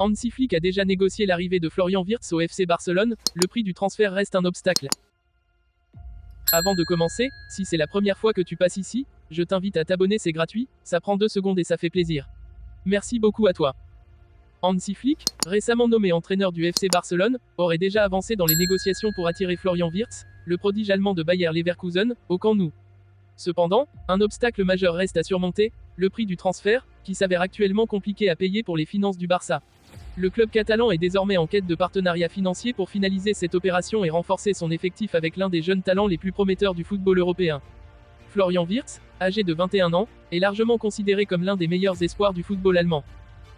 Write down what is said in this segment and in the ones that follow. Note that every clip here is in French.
Hansi Flick a déjà négocié l'arrivée de Florian Wirtz au FC Barcelone, le prix du transfert reste un obstacle. Avant de commencer, si c'est la première fois que tu passes ici, je t'invite à t'abonner, c'est gratuit, ça prend 2 secondes et ça fait plaisir. Merci beaucoup à toi. Hansi Flick, récemment nommé entraîneur du FC Barcelone, aurait déjà avancé dans les négociations pour attirer Florian Wirtz, le prodige allemand de Bayer Leverkusen, au Camp Nou. Cependant, un obstacle majeur reste à surmonter, le prix du transfert, qui s'avère actuellement compliqué à payer pour les finances du Barça. Le club catalan est désormais en quête de partenariats financiers pour finaliser cette opération et renforcer son effectif avec l'un des jeunes talents les plus prometteurs du football européen. Florian Wirtz, âgé de 21 ans, est largement considéré comme l'un des meilleurs espoirs du football allemand.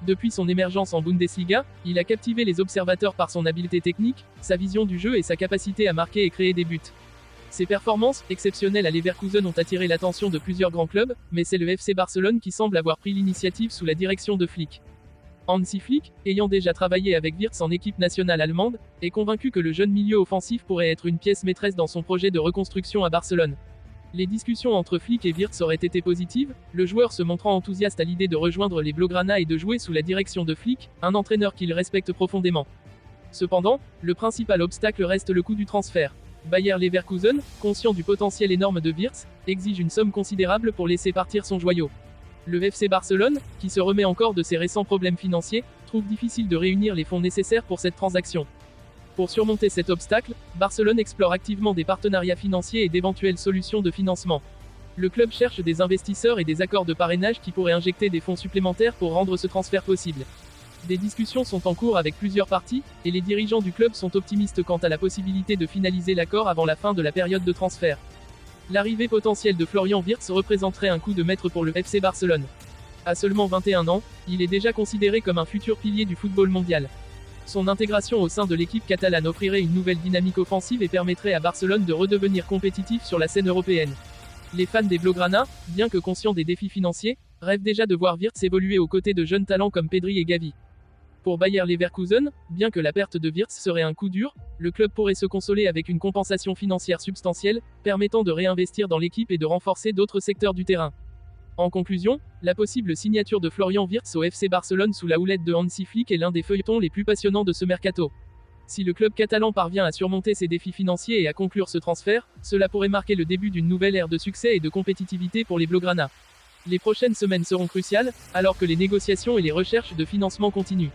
Depuis son émergence en Bundesliga, il a captivé les observateurs par son habileté technique, sa vision du jeu et sa capacité à marquer et créer des buts. Ses performances, exceptionnelles à Leverkusen, ont attiré l'attention de plusieurs grands clubs, mais c'est le FC Barcelone qui semble avoir pris l'initiative sous la direction de Flick. Hansi Flick, ayant déjà travaillé avec Wirtz en équipe nationale allemande, est convaincu que le jeune milieu offensif pourrait être une pièce maîtresse dans son projet de reconstruction à Barcelone. Les discussions entre Flick et Wirtz auraient été positives, le joueur se montrant enthousiaste à l'idée de rejoindre les Blaugrana et de jouer sous la direction de Flick, un entraîneur qu'il respecte profondément. Cependant, le principal obstacle reste le coût du transfert. Bayer Leverkusen, conscient du potentiel énorme de Wirtz, exige une somme considérable pour laisser partir son joyau. Le FC Barcelone, qui se remet encore de ses récents problèmes financiers, trouve difficile de réunir les fonds nécessaires pour cette transaction. Pour surmonter cet obstacle, Barcelone explore activement des partenariats financiers et d'éventuelles solutions de financement. Le club cherche des investisseurs et des accords de parrainage qui pourraient injecter des fonds supplémentaires pour rendre ce transfert possible. Des discussions sont en cours avec plusieurs parties, et les dirigeants du club sont optimistes quant à la possibilité de finaliser l'accord avant la fin de la période de transfert. L'arrivée potentielle de Florian Wirtz représenterait un coup de maître pour le FC Barcelone. À seulement 21 ans, il est déjà considéré comme un futur pilier du football mondial. Son intégration au sein de l'équipe catalane offrirait une nouvelle dynamique offensive et permettrait à Barcelone de redevenir compétitif sur la scène européenne. Les fans des Blaugrana, bien que conscients des défis financiers, rêvent déjà de voir Wirtz évoluer aux côtés de jeunes talents comme Pedri et Gavi. Pour Bayer Leverkusen, bien que la perte de Wirtz serait un coup dur, le club pourrait se consoler avec une compensation financière substantielle, permettant de réinvestir dans l'équipe et de renforcer d'autres secteurs du terrain. En conclusion, la possible signature de Florian Wirtz au FC Barcelone sous la houlette de Hansi Flick est l'un des feuilletons les plus passionnants de ce mercato. Si le club catalan parvient à surmonter ses défis financiers et à conclure ce transfert, cela pourrait marquer le début d'une nouvelle ère de succès et de compétitivité pour les Blaugrana. Les prochaines semaines seront cruciales, alors que les négociations et les recherches de financement continuent.